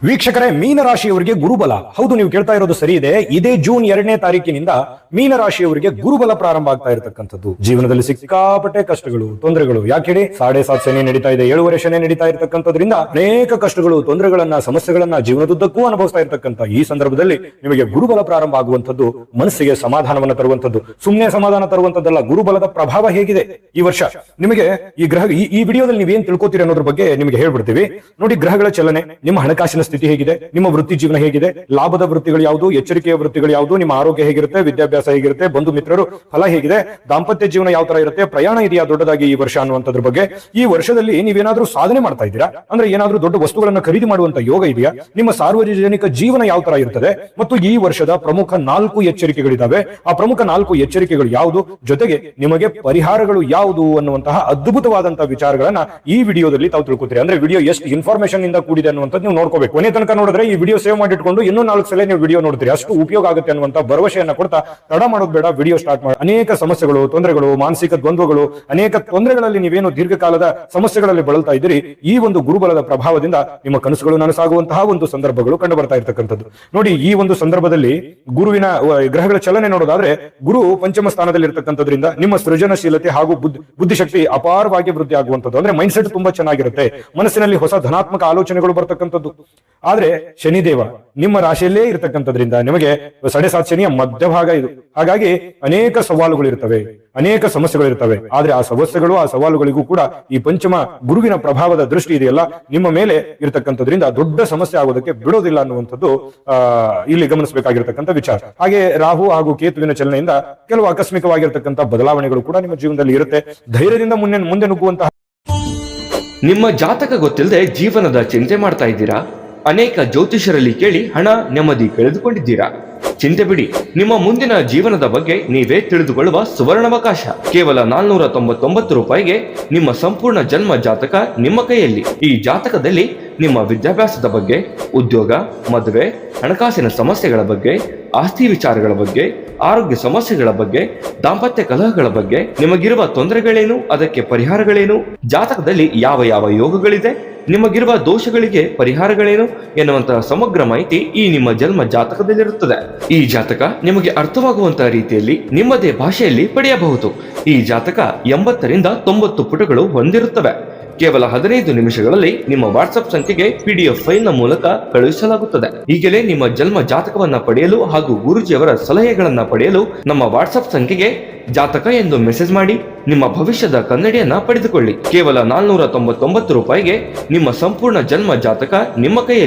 ವೀಕ್ಷಕರೇ, ಮೀನರಾಶಿಯವರಿಗೆ ಗುರುಬಲ. ಹೌದು, ನೀವು ಕೇಳ್ತಾ ಇರೋದು ಸರಿ ಇದೆ. ಇದೇ ಜೂನ್ 2ನೇ ತಾರೀಕಿನಿಂದ ಮೀನರಾಶಿಯವರಿಗೆ ಗುರುಬಲ ಪ್ರಾರಂಭ ಆಗ್ತಾ ಇರತಕ್ಕಂಥದ್ದು. ಜೀವನದಲ್ಲಿ ಸಿಕ್ಕಾಪಟ್ಟೆ ಕಷ್ಟಗಳು, ತೊಂದರೆಗಳು. ಯಾಕೆ ಹೇಳಿ? 7.5 ಶನಿ ನಡೀತಾ ಇದೆ, 7 ಶನಿ ನಡೀತಾ ಇರತಕ್ಕಂಥದ್ರಿಂದ ಅನೇಕ ಕಷ್ಟಗಳು, ತೊಂದರೆಗಳನ್ನ, ಸಮಸ್ಯೆಗಳನ್ನ ಜೀವನದುದ್ದಕ್ಕೂ ಅನುಭವಿಸ್ತಾ ಇರತಕ್ಕಂಥ ಈ ಸಂದರ್ಭದಲ್ಲಿ ನಿಮಗೆ ಗುರುಬಲ ಪ್ರಾರಂಭ ಆಗುವಂಥದ್ದು ಮನಸ್ಸಿಗೆ ಸಮಾಧಾನವನ್ನು ತರುವಂಥದ್ದು. ಸುಮ್ಮನೆ ಸಮಾಧಾನ ತರುವಂಥದ್ದಲ್ಲ. ಗುರುಬಲದ ಪ್ರಭಾವ ಹೇಗಿದೆ ಈ ವರ್ಷ ನಿಮಗೆ ಈ ಗ್ರಹ ಈ ವಿಡಿಯೋದಲ್ಲಿ ನೀವೇನ್ ತಿಳ್ಕೊತೀರಿ ಅನ್ನೋದ್ರ ಬಗ್ಗೆ ನಿಮಗೆ ಹೇಳ್ಬಿಡ್ತೀವಿ. ನೋಡಿ, ಗ್ರಹಗಳ ಚಲನೆ, ನಿಮ್ಮ ಹಣಕಾಸಿನ ಸ್ಥಿತಿ ಹೇಗಿದೆ, ನಿಮ್ಮ ವೃತ್ತಿ ಜೀವನ ಹೇಗಿದೆ, ಲಾಭದ ವೃತ್ತಿಗಳು ಯಾವುದು, ಎಚ್ಚರಿಕೆಯ ವೃತ್ತಿಗಳು ಯಾವುದು, ನಿಮ್ಮ ಆರೋಗ್ಯ ಹೇಗಿರುತ್ತೆ, ವಿದ್ಯಾಭ್ಯಾಸ ಹೇಗಿರುತ್ತೆ, ಬಂಧು ಮಿತ್ರರು ಫಲ ಹೇಗಿದೆ, ದಾಂಪತ್ಯ ಜೀವನ ಯಾವ ತರ ಇರುತ್ತೆ, ಪ್ರಯಾಣ ಇದೆಯಾ ದೊಡ್ಡದಾಗಿ ಈ ವರ್ಷ ಅನ್ನುವಂಥದ್ರ ಬಗ್ಗೆ. ಈ ವರ್ಷದಲ್ಲಿ ನೀವೇನಾದ್ರೂ ಸಾಧನೆ ಮಾಡ್ತಾ ಇದ್ದೀರಾ ಅಂದ್ರೆ ಏನಾದ್ರೂ ದೊಡ್ಡ ವಸ್ತುಗಳನ್ನ ಖರೀದಿ ಮಾಡುವಂತ ಯೋಗ ಇದೆಯಾ, ನಿಮ್ಮ ಸಾರ್ವಜನಿಕ ಜೀವನ ಯಾವ ತರ ಇರ್ತದೆ, ಮತ್ತು ಈ ವರ್ಷದ ಪ್ರಮುಖ 4 ಎಚ್ಚರಿಕೆಗಳಿದಾವೆ. ಆ ಪ್ರಮುಖ 4 ಎಚ್ಚರಿಕೆಗಳು ಯಾವುದು, ಜೊತೆಗೆ ನಿಮಗೆ ಪರಿಹಾರಗಳು ಯಾವುದು ಅನ್ನುವಂತಹ ಅದ್ಭುತವಾದಂತಹ ವಿಚಾರಗಳನ್ನ ಈ ವಿಡಿಯೋದಲ್ಲಿ ತಾವು ತಿಳ್ಕೊತೀರಿ. ಅಂದ್ರೆ ವಿಡಿಯೋ ಎಷ್ಟು ಇನ್ಫಾರ್ಮೇಶನ್ ಇಂದ ಕೂಡಿದೆ ಅನ್ನುವಂಥದ್ದು ನೀವು ನೋಡ್ಕೋಬೇಕು. ಕೊನೆ ತನಕ ನೋಡಿದ್ರೆ ಈ ವಿಡಿಯೋ ಸೇವ್ ಮಾಡಿಟ್ಕೊಂಡು ಇನ್ನೂ 4 ಸಲ ನೀವು ವಿಡಿಯೋ ನೋಡ್ತೀರಿ. ಅಷ್ಟು ಉಪಯೋಗ ಆಗುತ್ತೆ ಅನ್ನುವಂತ ಭರವಸೆಯನ್ನ ಕೊಡ್ತಾ ತಡ ಮಾಡೋದು ಬೇಡ, ವಿಡಿಯೋ ಸ್ಟಾರ್ಟ್ ಮಾಡಿ. ಅನೇಕ ಸಮಸ್ಯೆಗಳು, ತೊಂದರೆಗಳು, ಮಾನಸಿಕ ದ್ವಂದ್ವಗಳು, ಅನೇಕ ತೊಂದರೆಗಳಲ್ಲಿ ನೀವೇನು ದೀರ್ಘಕಾಲದ ಸಮಸ್ಯೆಗಳಲ್ಲಿ ಬಳಲ್ತಾ ಇದ್ದೀರಿ, ಈ ಒಂದು ಗುರುಬಲದ ಪ್ರಭಾವದಿಂದ ನಿಮ್ಮ ಕನಸುಗಳು ನನಸಾಗುವಂತಹ ಒಂದು ಸಂದರ್ಭಗಳು ಕಂಡು ಬರ್ತಾ ಇರ್ತಕ್ಕಂಥದ್ದು. ನೋಡಿ, ಈ ಒಂದು ಸಂದರ್ಭದಲ್ಲಿ ಗುರುವಿನ ಗ್ರಹಗಳ ಚಲನೆ ನೋಡೋದಾದ್ರೆ, ಗುರು ಪಂಚಮ ಸ್ಥಾನದಲ್ಲಿ ಇರ್ತಕ್ಕಂಥದ್ರಿಂದ ನಿಮ್ಮ ಸೃಜನಶೀಲತೆ ಹಾಗೂ ಬುದ್ಧಿಶಕ್ತಿ ಅಪಾರವಾಗಿ ವೃದ್ಧಿ ಆಗುವಂಥದ್ದು. ಅಂದ್ರೆ ಮೈಂಡ್ ಸೆಟ್ ತುಂಬಾ ಚೆನ್ನಾಗಿರುತ್ತೆ, ಮನಸ್ಸಿನಲ್ಲಿ ಹೊಸ ಧನಾತ್ಮಕ ಆಲೋಚನೆಗಳು ಬರ್ತಕ್ಕಂಥದ್ದು. ಆದ್ರೆ ಶನಿದೇವ ನಿಮ್ಮ ರಾಶಿಯಲ್ಲೇ ಇರತಕ್ಕಂಥದ್ರಿಂದ ನಿಮಗೆ 7.5 ಶನಿಯ ಮಧ್ಯಭಾಗ ಇದು. ಹಾಗಾಗಿ ಅನೇಕ ಸವಾಲುಗಳು ಇರ್ತವೆ, ಅನೇಕ ಸಮಸ್ಯೆಗಳು ಇರ್ತವೆ. ಆದ್ರೆ ಆ ಸಮಸ್ಯೆಗಳು, ಆ ಸವಾಲುಗಳಿಗೂ ಕೂಡ ಈ ಪಂಚಮ ಗುರುವಿನ ಪ್ರಭಾವದ ದೃಷ್ಟಿ ಇದೆಯಲ್ಲ ನಿಮ್ಮ ಮೇಲೆ ಇರತಕ್ಕಂಥದ್ರಿಂದ ದೊಡ್ಡ ಸಮಸ್ಯೆ ಆಗೋದಕ್ಕೆ ಬಿಡೋದಿಲ್ಲ ಅನ್ನುವಂಥದ್ದು ಇಲ್ಲಿ ಗಮನಿಸಬೇಕಾಗಿರ್ತಕ್ಕಂಥ ವಿಚಾರ. ಹಾಗೆ ರಾಹು ಹಾಗೂ ಕೇತುವಿನ ಚಲನೆಯಿಂದ ಕೆಲವು ಆಕಸ್ಮಿಕವಾಗಿರ್ತಕ್ಕಂಥ ಬದಲಾವಣೆಗಳು ಕೂಡ ನಿಮ್ಮ ಜೀವನದಲ್ಲಿ ಇರುತ್ತೆ. ಧೈರ್ಯದಿಂದ ಮುಂದೆ ನುಗ್ಗುವಂತಹ. ನಿಮ್ಮ ಜಾತಕ ಗೊತ್ತಿಲ್ಲದೆ ಜೀವನದ ಚಿಂತೆ ಮಾಡ್ತಾ ಇದ್ದೀರಾ? ಅನೇಕ ಜ್ಯೋತಿಷರಲ್ಲಿ ಕೇಳಿ ಹಣ, ನೆಮ್ಮದಿ ಕಳೆದುಕೊಂಡಿದ್ದೀರಾ? ಚಿಂತೆ ಬಿಡಿ, ನಿಮ್ಮ ಮುಂದಿನ ಜೀವನದ ಬಗ್ಗೆ ನೀವೇ ತಿಳಿದುಕೊಳ್ಳುವ ಸುವರ್ಣಾವಕಾಶ. ಕೇವಲ 499 ರೂಪಾಯಿಗೆ ನಿಮ್ಮ ಸಂಪೂರ್ಣ ಜನ್ಮ ಜಾತಕ ನಿಮ್ಮ ಕೈಯಲ್ಲಿ. ಈ ಜಾತಕದಲ್ಲಿ ನಿಮ್ಮ ವಿದ್ಯಾಭ್ಯಾಸದ ಬಗ್ಗೆ, ಉದ್ಯೋಗ, ಮದುವೆ, ಹಣಕಾಸಿನ ಸಮಸ್ಯೆಗಳ ಬಗ್ಗೆ, ಆಸ್ತಿ ವಿಚಾರಗಳ ಬಗ್ಗೆ, ಆರೋಗ್ಯ ಸಮಸ್ಯೆಗಳ ಬಗ್ಗೆ, ದಾಂಪತ್ಯ ಕಲಹಗಳ ಬಗ್ಗೆ, ನಿಮಗಿರುವ ತೊಂದರೆಗಳೇನು, ಅದಕ್ಕೆ ಪರಿಹಾರಗಳೇನು, ಜಾತಕದಲ್ಲಿ ಯಾವ ಯಾವ ಯೋಗಗಳಿದೆ, ನಿಮಗಿರುವ ದೋಷಗಳಿಗೆ ಪರಿಹಾರಗಳೇನು ಎನ್ನುವಂತಹ ಸಮಗ್ರ ಮಾಹಿತಿ ಈ ನಿಮ್ಮ ಜನ್ಮ ಜಾತಕದಲ್ಲಿರುತ್ತದೆ. ಈ ಜಾತಕ ನಿಮಗೆ ಅರ್ಥವಾಗುವಂತಹ ರೀತಿಯಲ್ಲಿ ನಿಮ್ಮದೇ ಭಾಷೆಯಲ್ಲಿ ಪಡೆಯಬಹುದು. ಈ ಜಾತಕ 80 ರಿಂದ 90 ಪುಟಗಳು ಹೊಂದಿರುತ್ತವೆ. ಕೇವಲ 15 ನಿಮಿಷಗಳಲ್ಲಿ ನಿಮ್ಮ ವಾಟ್ಸ್ಆಪ್ ಸಂಖ್ಯೆಗೆ PDF ಫೈಲ್ ನ ಮೂಲಕ ಕಳುಹಿಸಲಾಗುತ್ತದೆ. ಈಗಲೇ ನಿಮ್ಮ ಜನ್ಮ ಜಾತಕವನ್ನ ಪಡೆಯಲು ಹಾಗೂ ಗುರುಜಿಯವರ ಸಲಹೆಗಳನ್ನ ಪಡೆಯಲು ನಮ್ಮ ವಾಟ್ಸ್ಆಪ್ ಸಂಖ್ಯೆಗೆ ಜಾತಕ ಎಂದು ಮೆಸೇಜ್ ಮಾಡಿ ನಿಮ್ಮ ಭವಿಷ್ಯದ ಕನ್ನಡಿಯನ್ನ ಪಡೆದುಕೊಳ್ಳಿ. ಕೇವಲ 499 ರೂಪಾಯಿಗೆ ನಿಮ್ಮ ಸಂಪೂರ್ಣ ಜನ್ಮ ಜಾತಕ ನಿಮ್ಮ ಕೈಯಲ್ಲಿ.